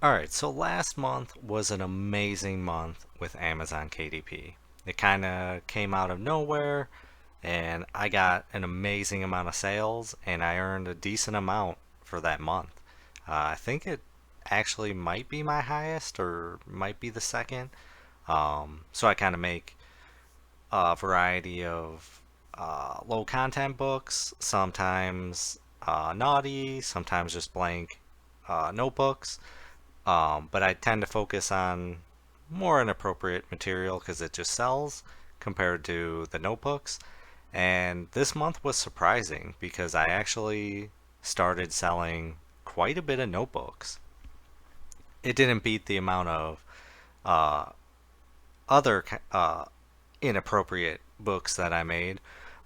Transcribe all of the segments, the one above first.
All right, so last month was an amazing month with Amazon KDP. It kind of came out of nowhere, and I got an amazing amount of sales, and I earned a decent amount for that month. I think it actually might be my highest, or might be the second. So I kind of make a variety of low content books, sometimes naughty, sometimes just blank notebooks. But I tend to focus on more inappropriate material because it just sells compared to the notebooks. And this month was surprising because I actually started selling quite a bit of notebooks. It didn't beat the amount of uh, other inappropriate books that I made,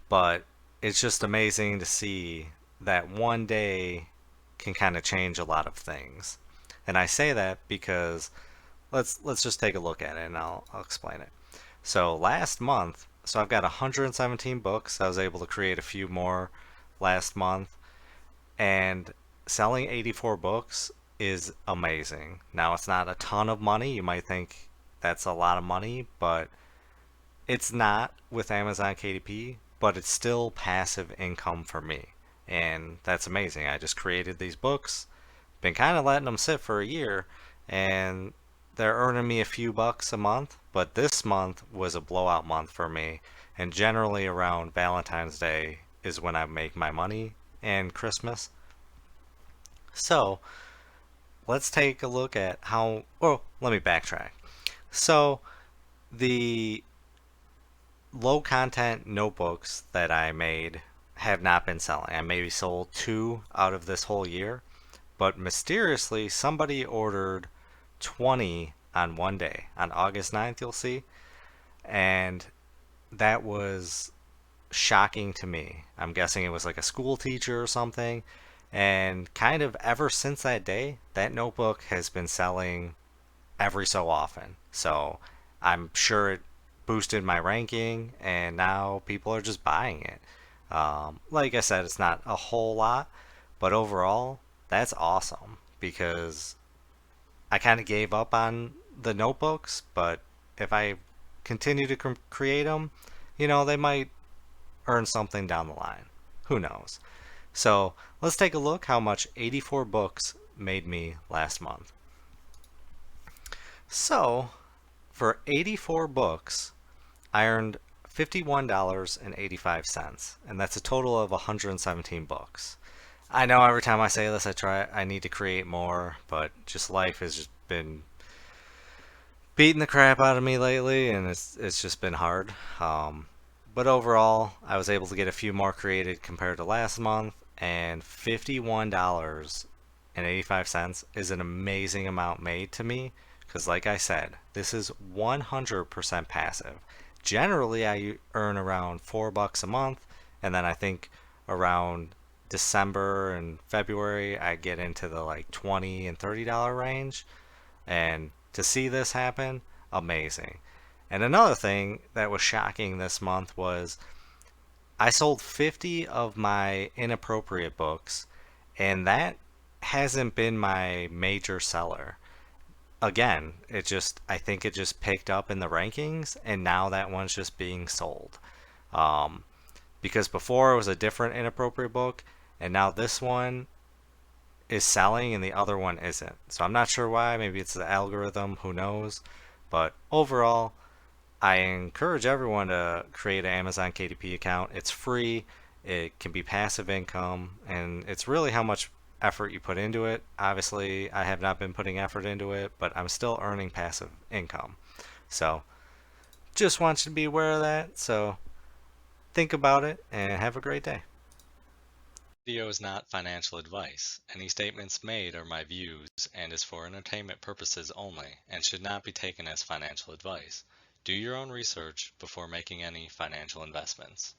but it's just amazing to see that one day can kind of change a lot of things. And I say that because let's just take a look at it and I'll explain it. So last month, so I've got 117 books. I was able to create a few more last month, and selling 84 books is amazing. Now it's not a ton of money. You might think that's a lot of money, but it's not with Amazon KDP, but it's still passive income for me. And that's amazing. I just created these books, been kind of letting them sit for a year, and they're earning me a few bucks a month. But this month was a blowout month for me. And generally around Valentine's Day is when I make my money and Christmas. So let's take a look at how. Oh, let me backtrack. So the low content notebooks that I made have not been selling. I maybe sold two out of this whole year, but mysteriously somebody ordered 20 on one day. On August 9th, you'll see. And that was shocking to me. I'm guessing it was like a school teacher or something. And kind of ever since that day, that notebook has been selling every so often. So I'm sure it boosted my ranking, and now people are just buying it. Like I said, it's not a whole lot, but overall, that's awesome because I kind of gave up on the notebooks, but if I continue to create them, they might earn something down the line. Who knows? So let's take a look how much 84 books made me last month. So for 84 books, I earned $51.85, and that's a total of 117 books. I know every time I say this, I need to create more, but just life has just been beating the crap out of me lately, and it's just been hard. But overall, I was able to get a few more created compared to last month, and $51.85 is an amazing amount made to me because, like I said, this is 100% passive. Generally, I earn around $4 a month, and then I think around December and February, I get into the like $20 and $30 range. And to see this happen, amazing. And another thing that was shocking this month was I sold 50 of my inappropriate books, and that hasn't been my major seller. Again, I think it just picked up in the rankings, and now that one's just being sold. Um, because before it was a different inappropriate book, and now this one is selling and the other one isn't. So I'm not sure why. Maybe it's the algorithm, who knows? But overall, I encourage everyone to create an Amazon KDP account. It's free, it can be passive income, and it's really how much effort you put into it. Obviously, I have not been putting effort into it, but I'm still earning passive income. So just want you to be aware of that. So think about it and have a great day. Video is not financial advice. Any statements made are my views and is for entertainment purposes only and should not be taken as financial advice. Do your own research before making any financial investments.